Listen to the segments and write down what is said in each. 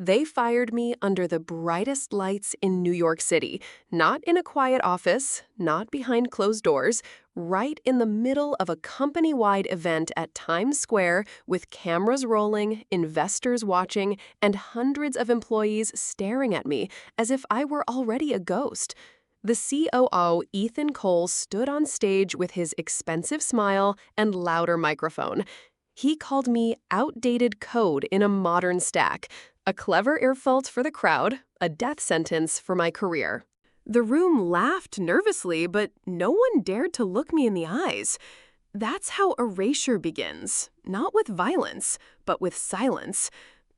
They fired me under the brightest lights in New York City, not in a quiet office, not behind closed doors, right in the middle of a company-wide event at Times Square with cameras rolling, investors watching, and hundreds of employees staring at me as if I were already a ghost. The COO, Ethan Cole, stood on stage with his expensive smile and louder microphone. He called me outdated code in a modern stack, a clever earfult for the crowd, a death sentence for my career. The room laughed nervously, but no one dared to look me in the eyes. That's how erasure begins, not with violence, but with silence.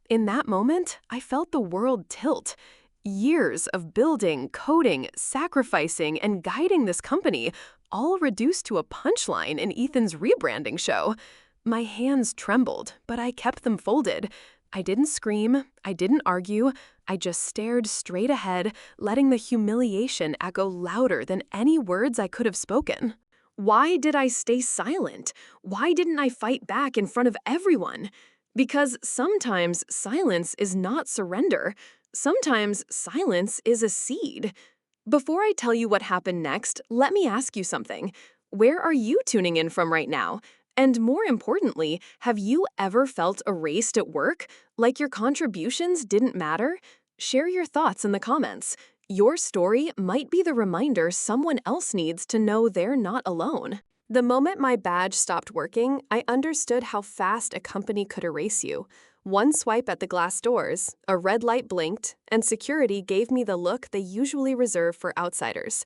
In that moment, I felt the world tilt. Years of building, coding, sacrificing, and guiding this company, all reduced to a punchline in Ethan's rebranding show. My hands trembled, but I kept them folded. I didn't scream, I didn't argue, I just stared straight ahead, letting the humiliation echo louder than any words I could have spoken. Why did I stay silent? Why didn't I fight back in front of everyone? Because sometimes silence is not surrender. Sometimes silence is a seed. Before I tell you what happened next, let me ask you something. Where are you tuning in from right now? And more importantly, have you ever felt erased at work, like your contributions didn't matter? Share your thoughts in the comments. Your story might be the reminder someone else needs to know they're not alone. The moment my badge stopped working, I understood how fast a company could erase you. One swipe at the glass doors, a red light blinked, and security gave me the look they usually reserve for outsiders.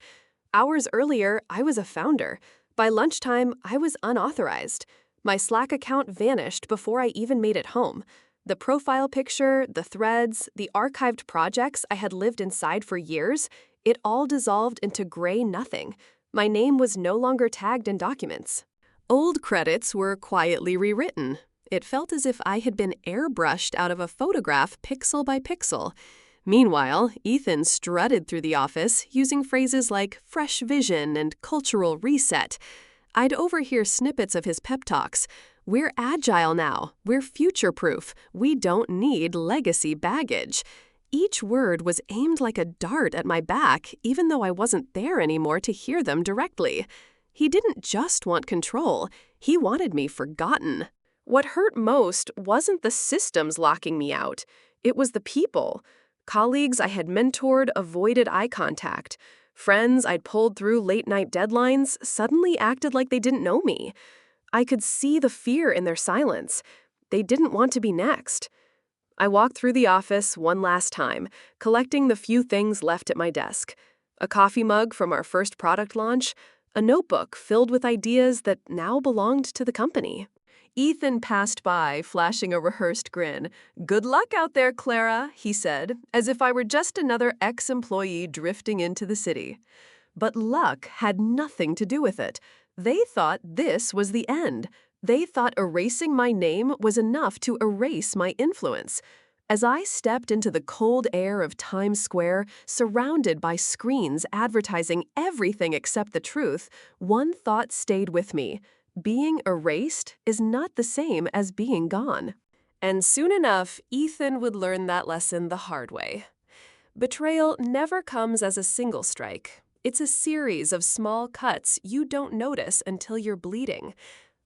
Hours earlier, I was a founder. By lunchtime, I was unauthorized. My Slack account vanished before I even made it home. The profile picture, the threads, the archived projects I had lived inside for years, it all dissolved into gray nothing. My name was no longer tagged in documents. Old credits were quietly rewritten. It felt as if I had been airbrushed out of a photograph pixel by pixel. Meanwhile, Ethan strutted through the office using phrases like fresh vision and cultural reset. I'd overhear snippets of his pep talks. We're agile now. We're future-proof. We don't need legacy baggage. Each word was aimed like a dart at my back, even though I wasn't there anymore to hear them directly. He didn't just want control. He wanted me forgotten. What hurt most wasn't the systems locking me out. It was the people. Colleagues I had mentored avoided eye contact. Friends I'd pulled through late-night deadlines suddenly acted like they didn't know me. I could see the fear in their silence. They didn't want to be next. I walked through the office one last time, collecting the few things left at my desk. A coffee mug from our first product launch, a notebook filled with ideas that now belonged to the company. Ethan passed by, flashing a rehearsed grin. "Good luck out there, Clara," he said, as if I were just another ex-employee drifting into the city. But luck had nothing to do with it. They thought this was the end. They thought erasing my name was enough to erase my influence. As I stepped into the cold air of Times Square, surrounded by screens advertising everything except the truth, one thought stayed with me. Being erased is not the same as being gone. And soon enough, Ethan would learn that lesson the hard way. Betrayal never comes as a single strike. It's a series of small cuts you don't notice until you're bleeding.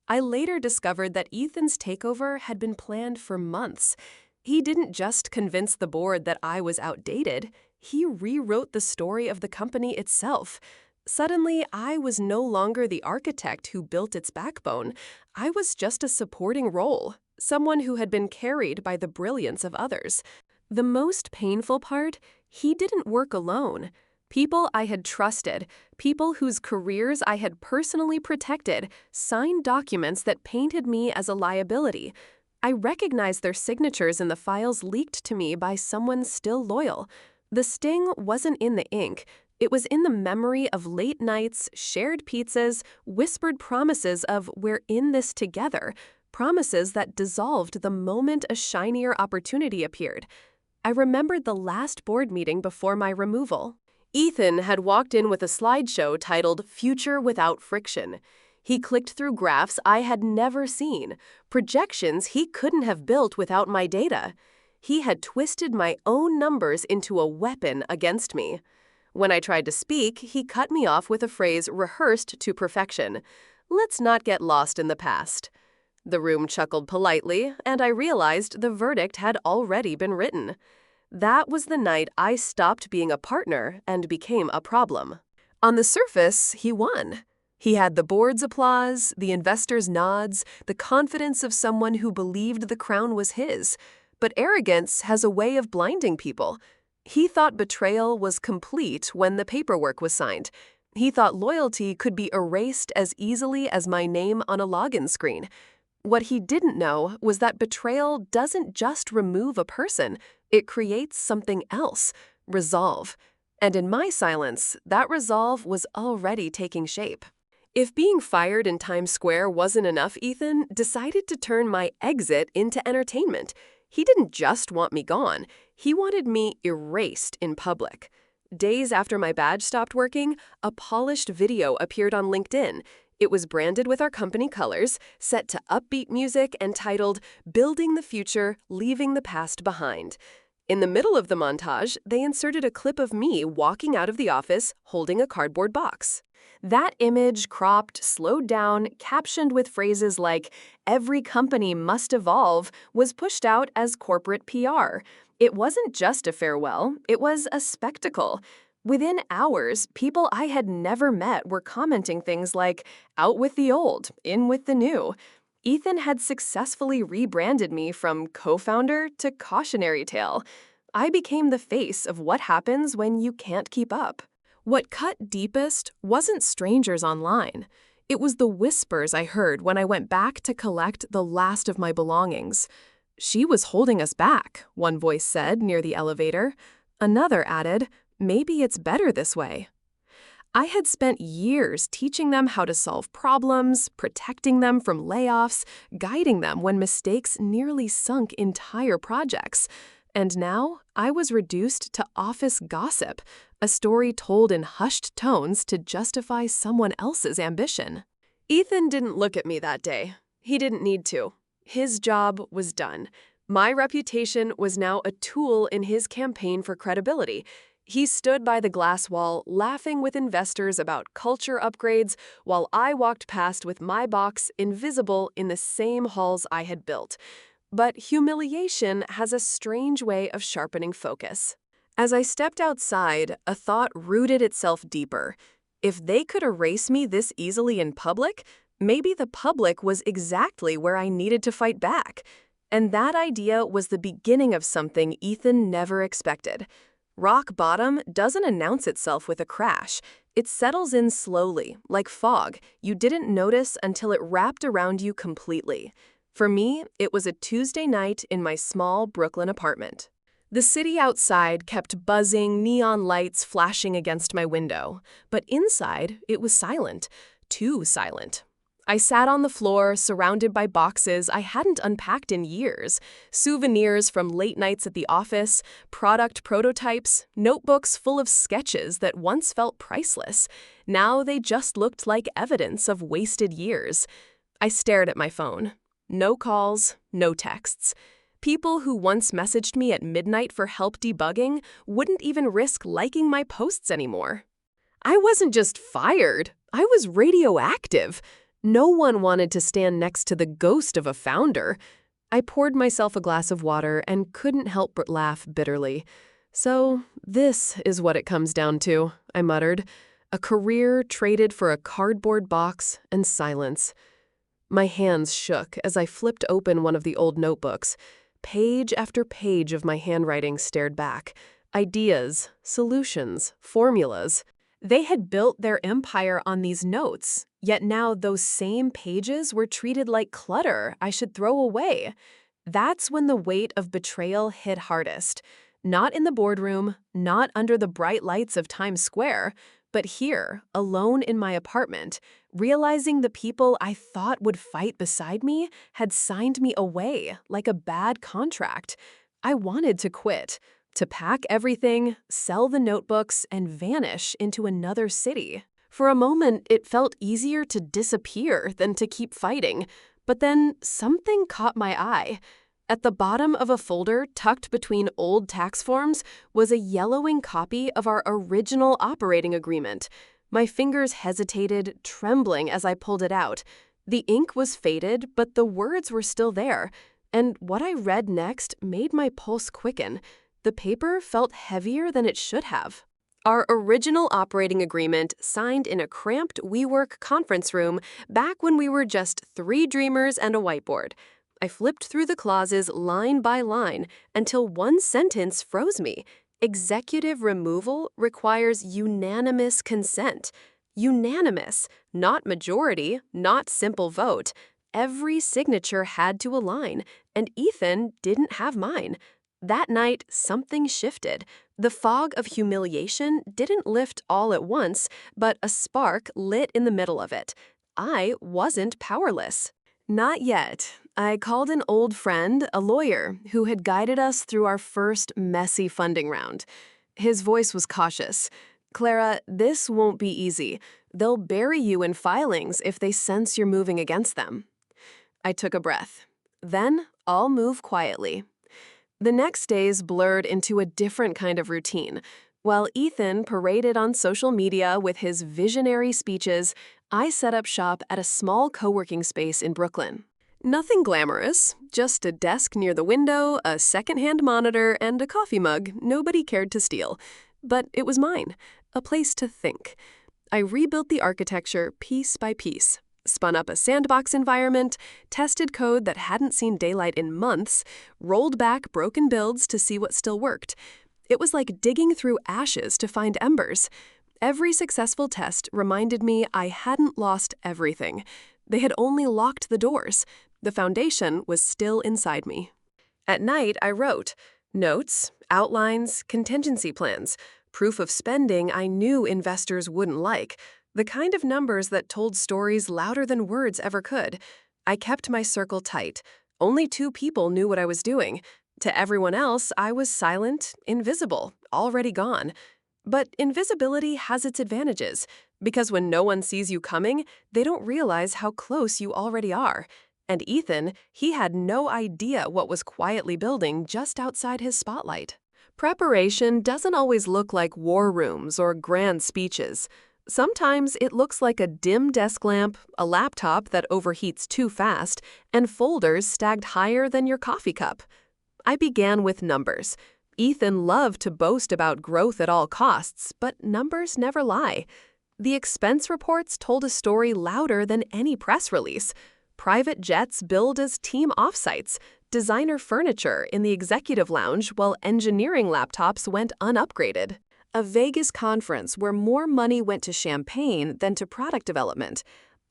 I later discovered that Ethan's takeover had been planned for months. He didn't just convince the board that I was outdated. He rewrote the story of the company itself. Suddenly, I was no longer the architect who built its backbone. I was just a supporting role, someone who had been carried by the brilliance of others. The most painful part, he didn't work alone. People I had trusted, people whose careers I had personally protected, signed documents that painted me as a liability. I recognized their signatures in the files leaked to me by someone still loyal. The sting wasn't in the ink. It was in the memory of late nights, shared pizzas, whispered promises of "we're in this together," promises that dissolved the moment a shinier opportunity appeared. I remembered the last board meeting before my removal. Ethan had walked in with a slideshow titled "Future Without Friction." He clicked through graphs I had never seen, projections he couldn't have built without my data. He had twisted my own numbers into a weapon against me. When I tried to speak, he cut me off with a phrase rehearsed to perfection. "Let's not get lost in the past." The room chuckled politely, and I realized the verdict had already been written. That was the night I stopped being a partner and became a problem. On the surface, he won. He had the board's applause, the investors' nods, the confidence of someone who believed the crown was his. But arrogance has a way of blinding people. He thought betrayal was complete when the paperwork was signed. He thought loyalty could be erased as easily as my name on a login screen. What he didn't know was that betrayal doesn't just remove a person, it creates something else, resolve. And in my silence, that resolve was already taking shape. If being fired in Times Square wasn't enough, Ethan decided to turn my exit into entertainment. He didn't just want me gone, he wanted me erased in public. Days after my badge stopped working, a polished video appeared on LinkedIn. It was branded with our company colors, set to upbeat music, and titled, "Building the Future, Leaving the Past Behind." In the middle of the montage, they inserted a clip of me walking out of the office holding a cardboard box. That image, cropped, slowed down, captioned with phrases like, "Every company must evolve," was pushed out as corporate PR. It wasn't just a farewell, it was a spectacle. Within hours, people I had never met were commenting things like, "Out with the old, in with the new." Ethan had successfully rebranded me from co-founder to cautionary tale. I became the face of what happens when you can't keep up. What cut deepest wasn't strangers online. It was the whispers I heard when I went back to collect the last of my belongings. "She was holding us back," one voice said near the elevator. Another added, "Maybe it's better this way." I had spent years teaching them how to solve problems, protecting them from layoffs, guiding them when mistakes nearly sunk entire projects. And now I was reduced to office gossip, a story told in hushed tones to justify someone else's ambition. Ethan didn't look at me that day. He didn't need to. His job was done. My reputation was now a tool in his campaign for credibility. He stood by the glass wall, laughing with investors about culture upgrades, while I walked past with my box invisible in the same halls I had built. But humiliation has a strange way of sharpening focus. As I stepped outside, a thought rooted itself deeper. If they could erase me this easily in public, maybe the public was exactly where I needed to fight back. And that idea was the beginning of something Ethan never expected. Rock bottom doesn't announce itself with a crash. It settles in slowly, like fog. You didn't notice until it wrapped around you completely. For me, it was a Tuesday night in my small Brooklyn apartment. The city outside kept buzzing, neon lights flashing against my window. But inside, it was silent. Too silent. I sat on the floor, surrounded by boxes I hadn't unpacked in years. Souvenirs from late nights at the office, product prototypes, notebooks full of sketches that once felt priceless. Now they just looked like evidence of wasted years. I stared at my phone. No calls, no texts. People who once messaged me at midnight for help debugging wouldn't even risk liking my posts anymore. I wasn't just fired, I was radioactive. No one wanted to stand next to the ghost of a founder. I poured myself a glass of water and couldn't help but laugh bitterly. "So, this is what it comes down to," I muttered. "A career traded for a cardboard box and silence." My hands shook as I flipped open one of the old notebooks. Page after page of my handwriting stared back. Ideas, solutions, formulas. They had built their empire on these notes, yet now those same pages were treated like clutter I should throw away. That's when the weight of betrayal hit hardest. Not in the boardroom, not under the bright lights of Times Square, but here, alone in my apartment, realizing the people I thought would fight beside me had signed me away like a bad contract. I wanted to quit. To pack everything, sell the notebooks, and vanish into another city. For a moment, it felt easier to disappear than to keep fighting. But then something caught my eye. At the bottom of a folder tucked between old tax forms was a yellowing copy of our original operating agreement. My fingers hesitated, trembling as I pulled it out. The ink was faded, but the words were still there. And what I read next made my pulse quicken. The paper felt heavier than it should have. Our original operating agreement, signed in a cramped WeWork conference room back when we were just 3 dreamers and a whiteboard. I flipped through the clauses line by line until one sentence froze me. Executive removal requires unanimous consent. Unanimous, not majority, not simple vote. Every signature had to align, and Ethan didn't have mine. That night, something shifted. The fog of humiliation didn't lift all at once, but a spark lit in the middle of it. I wasn't powerless. Not yet. I called an old friend, a lawyer, who had guided us through our first messy funding round. His voice was cautious. "Clara, this won't be easy. They'll bury you in filings if they sense you're moving against them." I took a breath. Then I'll move quietly. The next days blurred into a different kind of routine. While Ethan paraded on social media with his visionary speeches, I set up shop at a small co-working space in Brooklyn. Nothing glamorous, just a desk near the window, a secondhand monitor, and a coffee mug nobody cared to steal. But it was mine, a place to think. I rebuilt the architecture piece by piece, spun up a sandbox environment, tested code that hadn't seen daylight in months, rolled back broken builds to see what still worked. It was like digging through ashes to find embers. Every successful test reminded me I hadn't lost everything. They had only locked the doors. The foundation was still inside me. At night, I wrote notes, outlines, contingency plans, proof of spending I knew investors wouldn't like, the kind of numbers that told stories louder than words ever could. I kept my circle tight. Only 2 people knew what I was doing. To everyone else, I was silent, invisible, already gone. But invisibility has its advantages, because when no one sees you coming, they don't realize how close you already are. And Ethan, he had no idea what was quietly building just outside his spotlight. Preparation doesn't always look like war rooms or grand speeches. Sometimes it looks like a dim desk lamp, a laptop that overheats too fast, and folders stacked higher than your coffee cup. I began with numbers. Ethan loved to boast about growth at all costs, but numbers never lie. The expense reports told a story louder than any press release. Private jets billed as team offsites, designer furniture in the executive lounge while engineering laptops went unupgraded. A Vegas conference where more money went to champagne than to product development.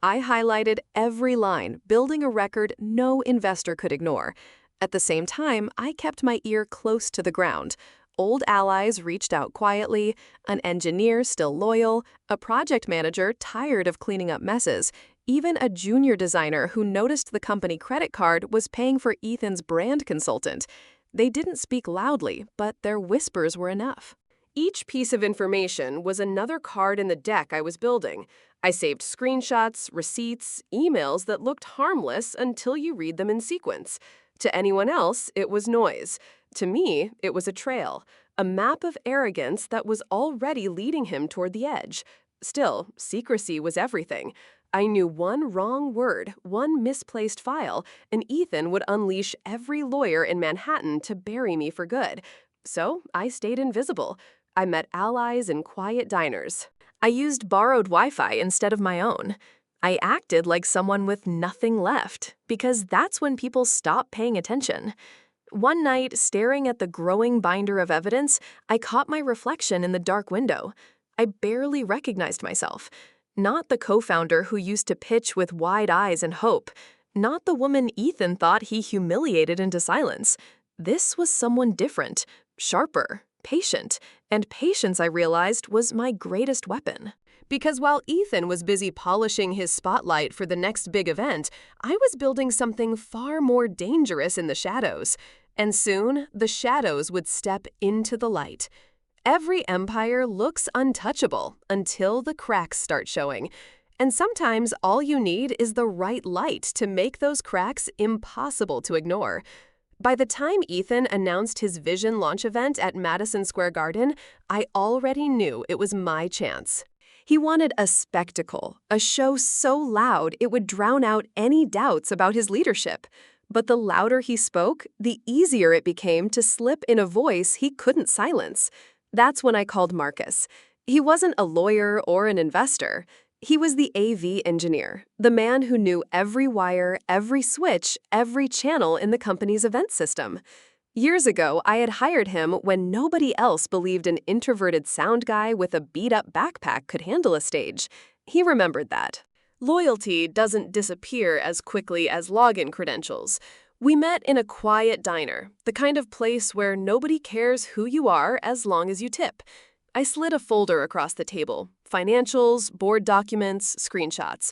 I highlighted every line, building a record no investor could ignore. At the same time, I kept my ear close to the ground. Old allies reached out quietly, an engineer still loyal, a project manager tired of cleaning up messes, even a junior designer who noticed the company credit card was paying for Ethan's brand consultant. They didn't speak loudly, but their whispers were enough. Each piece of information was another card in the deck I was building. I saved screenshots, receipts, emails that looked harmless until you read them in sequence. To anyone else, it was noise. To me, it was a trail, a map of arrogance that was already leading him toward the edge. Still, secrecy was everything. I knew one wrong word, one misplaced file, and Ethan would unleash every lawyer in Manhattan to bury me for good. So I stayed invisible. I met allies in quiet diners. I used borrowed Wi-Fi instead of my own. I acted like someone with nothing left, because that's when people stop paying attention. One night, staring at the growing binder of evidence, I caught my reflection in the dark window. I barely recognized myself. Not the co-founder who used to pitch with wide eyes and hope. Not the woman Ethan thought he humiliated into silence. This was someone different, sharper, patient, and patience, I realized, was my greatest weapon. Because while Ethan was busy polishing his spotlight for the next big event, I was building something far more dangerous in the shadows. And soon, the shadows would step into the light. Every empire looks untouchable until the cracks start showing. And sometimes all you need is the right light to make those cracks impossible to ignore. By the time Ethan announced his Vision launch event at Madison Square Garden, I already knew it was my chance. He wanted a spectacle, a show so loud it would drown out any doubts about his leadership. But the louder he spoke, the easier it became to slip in a voice he couldn't silence. That's when I called Marcus. He wasn't a lawyer or an investor. He was the AV engineer, the man who knew every wire, every switch, every channel in the company's event system. Years ago, I had hired him when nobody else believed an introverted sound guy with a beat-up backpack could handle a stage. He remembered that. Loyalty doesn't disappear as quickly as login credentials. We met in a quiet diner, the kind of place where nobody cares who you are as long as you tip. I slid a folder across the table, financials, board documents, screenshots.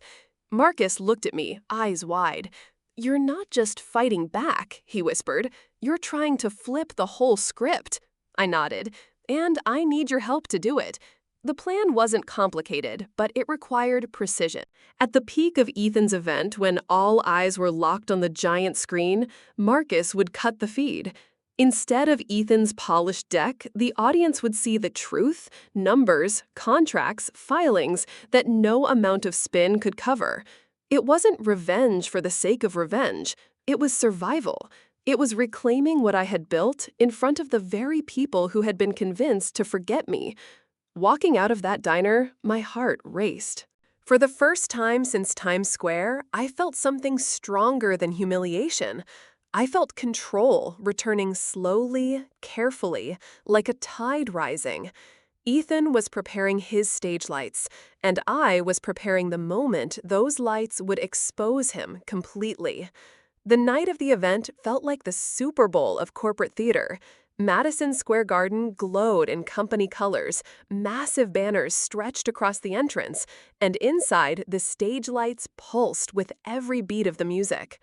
Marcus looked at me, eyes wide. "You're not just fighting back," he whispered. "You're trying to flip the whole script." I nodded. "And I need your help to do it." The plan wasn't complicated, but it required precision. At the peak of Ethan's event, when all eyes were locked on the giant screen, Marcus would cut the feed. Instead of Ethan's polished deck, the audience would see the truth, numbers, contracts, filings that no amount of spin could cover. It wasn't revenge for the sake of revenge. It was survival. It was reclaiming what I had built in front of the very people who had been convinced to forget me. Walking out of that diner, my heart raced. For the first time since Times Square, I felt something stronger than humiliation. I felt control returning slowly, carefully, like a tide rising. Ethan was preparing his stage lights, and I was preparing the moment those lights would expose him completely. The night of the event felt like the Super Bowl of corporate theater. Madison Square Garden glowed in company colors, massive banners stretched across the entrance, and inside, the stage lights pulsed with every beat of the music.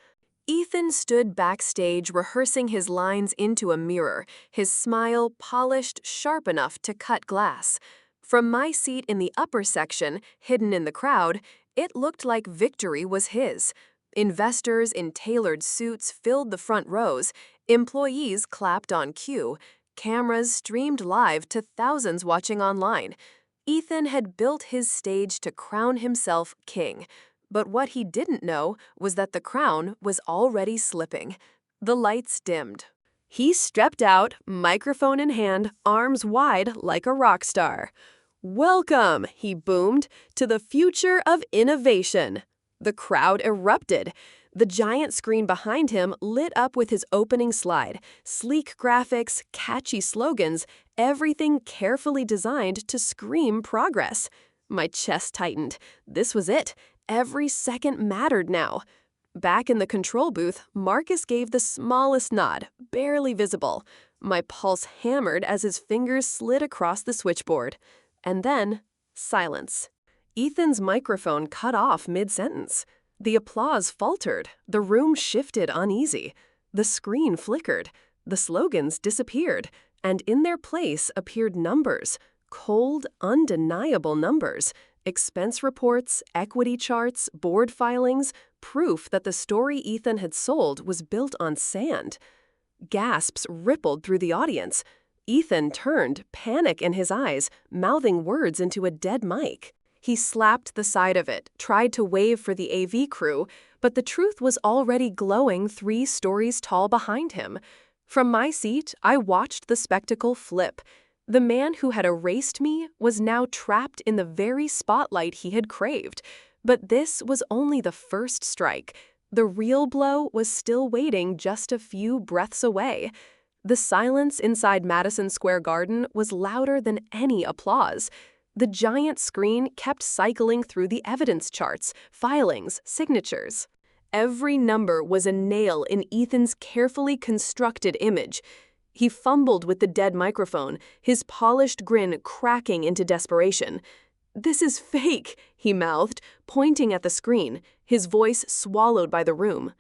Ethan stood backstage rehearsing his lines into a mirror, his smile polished sharp enough to cut glass. From my seat in the upper section, hidden in the crowd, it looked like victory was his. Investors in tailored suits filled the front rows, employees clapped on cue, cameras streamed live to thousands watching online. Ethan had built his stage to crown himself king. But what he didn't know was that the crown was already slipping. The lights dimmed. He stepped out, microphone in hand, arms wide like a rock star. "Welcome," he boomed, "to the future of innovation." The crowd erupted. The giant screen behind him lit up with his opening slide. Sleek graphics, catchy slogans, everything carefully designed to scream progress. My chest tightened. This was it. Every second mattered now. Back in the control booth, Marcus gave the smallest nod, barely visible. My pulse hammered as his fingers slid across the switchboard. And then, silence. Ethan's microphone cut off mid-sentence. The applause faltered. The room shifted uneasy. The screen flickered. The slogans disappeared. And in their place appeared numbers. Cold, undeniable numbers. Expense reports, equity charts, board filings, proof that the story Ethan had sold was built on sand. Gasps rippled through the audience. Ethan turned, panic in his eyes, mouthing words into a dead mic. He slapped the side of it, tried to wave for the AV crew, but the truth was already glowing 3 stories tall behind him. From my seat, I watched the spectacle flip. The man who had erased me was now trapped in the very spotlight he had craved. But this was only the first strike. The real blow was still waiting just a few breaths away. The silence inside Madison Square Garden was louder than any applause. The giant screen kept cycling through the evidence charts, filings, signatures. Every number was a nail in Ethan's carefully constructed image. He fumbled with the dead microphone, his polished grin cracking into desperation. "This is fake," he mouthed, pointing at the screen, his voice swallowed by the room.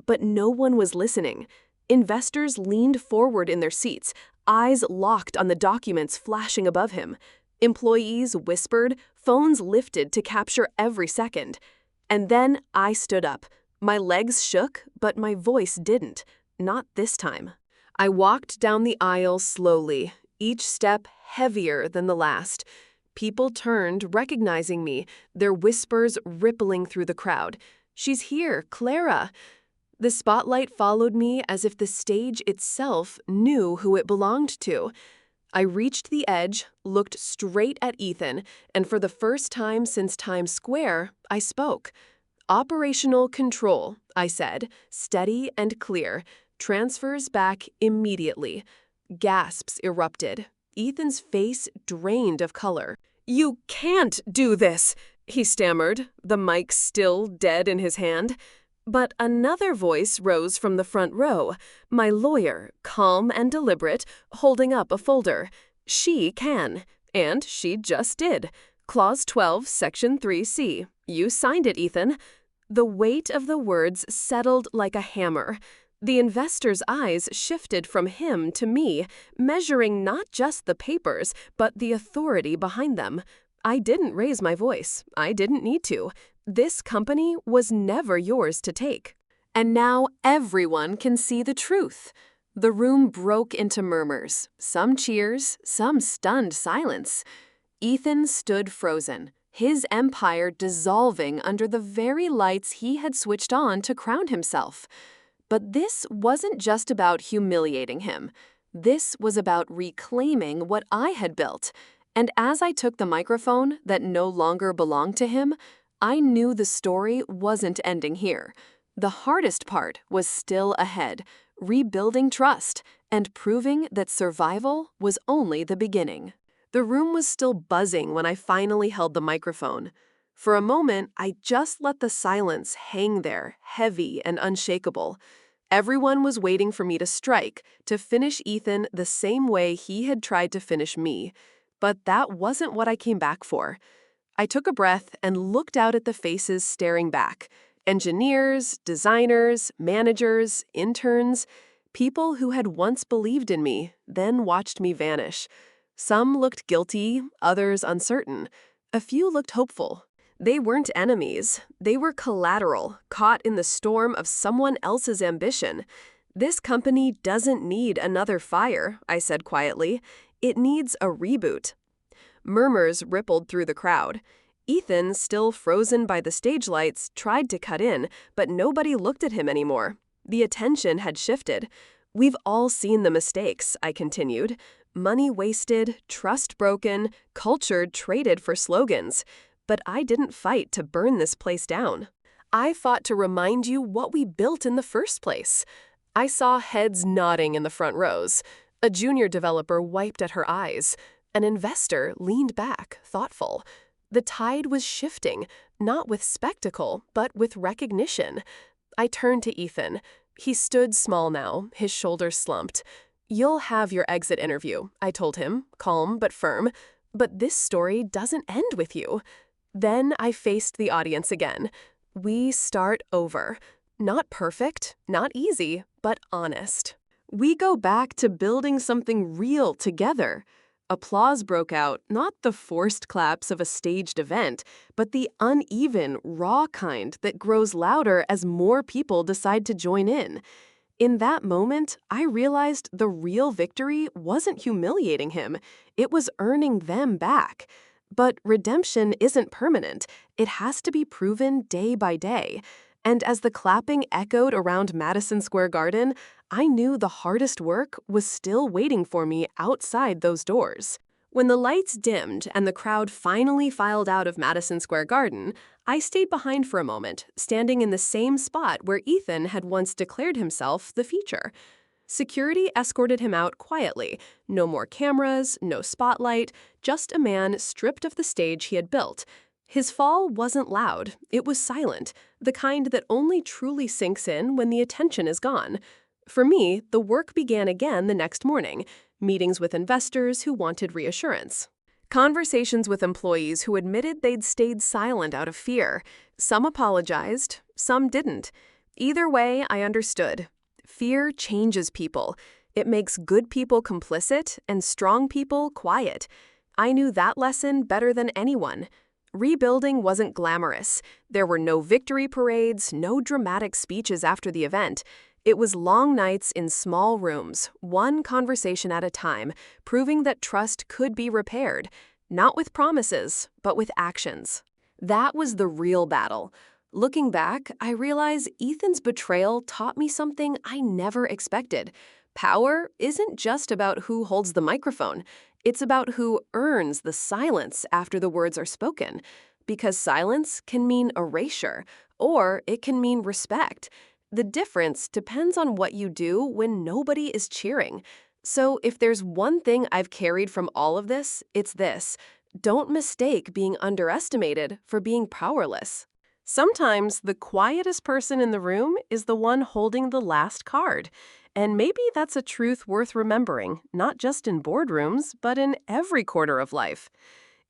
But no one was listening. Investors leaned forward in their seats, eyes locked on the documents flashing above him. Employees whispered, phones lifted to capture every second. And then I stood up. My legs shook, but my voice didn't. not this time. I walked down the aisle slowly, each step heavier than the last. People turned, recognizing me, their whispers rippling through the crowd. "She's here, Clara." The spotlight followed me as if the stage itself knew who it belonged to. I reached the edge, looked straight at Ethan, and for the first time since Times Square, I spoke. "Operational control," I said, steady and clear. "Transfers back immediately." Gasps erupted. Ethan's face drained of color. "You can't do this," he stammered, the mic still dead in his hand. But another voice rose from the front row, my lawyer, calm and deliberate, holding up a folder. "She can, and she just did. Clause 12, Section 3C. You signed it, Ethan." The weight of the words settled like a hammer. The investor's eyes shifted from him to me, measuring not just the papers, but the authority behind them. I didn't raise my voice. I didn't need to. This company was never yours to take. And now everyone can see the truth. The room broke into murmurs, some cheers, some stunned silence. Ethan stood frozen, his empire dissolving under the very lights he had switched on to crown himself. But this wasn't just about humiliating him. This was about reclaiming what I had built. And as I took the microphone that no longer belonged to him, I knew the story wasn't ending here. The hardest part was still ahead, rebuilding trust and proving that survival was only the beginning. The room was still buzzing when I finally held the microphone. For a moment, I just let the silence hang there, heavy and unshakable. Everyone was waiting for me to strike, to finish Ethan the same way he had tried to finish me. But that wasn't what I came back for. I took a breath and looked out at the faces staring back. Engineers, designers, managers, interns, people who had once believed in me, then watched me vanish. Some looked guilty, others uncertain. A few looked hopeful. They weren't enemies. They were collateral, caught in the storm of someone else's ambition. "This company doesn't need another fire," I said quietly. "It needs a reboot." Murmurs rippled through the crowd. Ethan, still frozen by the stage lights, tried to cut in, but nobody looked at him anymore. The attention had shifted. "We've all seen the mistakes," I continued. "Money wasted, trust broken, culture traded for slogans. But I didn't fight to burn this place down. I fought to remind you what we built in the first place." I saw heads nodding in the front rows. A junior developer wiped at her eyes. An investor leaned back, thoughtful. The tide was shifting, not with spectacle, but with recognition. I turned to Ethan. He stood small now, his shoulders slumped. "You'll have your exit interview," I told him, calm but firm. "But this story doesn't end with you." Then I faced the audience again. We start over. Not perfect, not easy, but honest. We go back to building something real together. Applause broke out, not the forced claps of a staged event, but the uneven, raw kind that grows louder as more people decide to join in. In that moment, I realized the real victory wasn't humiliating him. It was earning them back. But redemption isn't permanent. It has to be proven day by day. And as the clapping echoed around Madison Square Garden, I knew the hardest work was still waiting for me outside those doors. When the lights dimmed and the crowd finally filed out of Madison Square Garden, I stayed behind for a moment, standing in the same spot where Ethan had once declared himself the feature. Security escorted him out quietly. No more cameras, no spotlight, just a man stripped of the stage he had built. His fall wasn't loud, it was silent, the kind that only truly sinks in when the attention is gone. For me, the work began again the next morning, meetings with investors who wanted reassurance. Conversations with employees who admitted they'd stayed silent out of fear. Some apologized, some didn't. Either way, I understood. Fear changes people. It makes good people complicit and strong people quiet. I knew that lesson better than anyone. Rebuilding wasn't glamorous. There were no victory parades, no dramatic speeches after the event. It was long nights in small rooms, one conversation at a time, proving that trust could be repaired, not with promises, but with actions. That was the real battle. Looking back, I realize Ethan's betrayal taught me something I never expected. Power isn't just about who holds the microphone, it's about who earns the silence after the words are spoken. Because silence can mean erasure, or it can mean respect. The difference depends on what you do when nobody is cheering. So, if there's one thing I've carried from all of this, it's this: don't mistake being underestimated for being powerless. Sometimes the quietest person in the room is the one holding the last card. And maybe that's a truth worth remembering, not just in boardrooms, but in every quarter of life.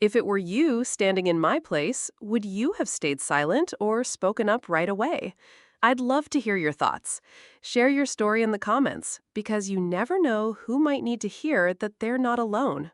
If it were you standing in my place, would you have stayed silent or spoken up right away? I'd love to hear your thoughts. Share your story in the comments, because you never know who might need to hear that they're not alone.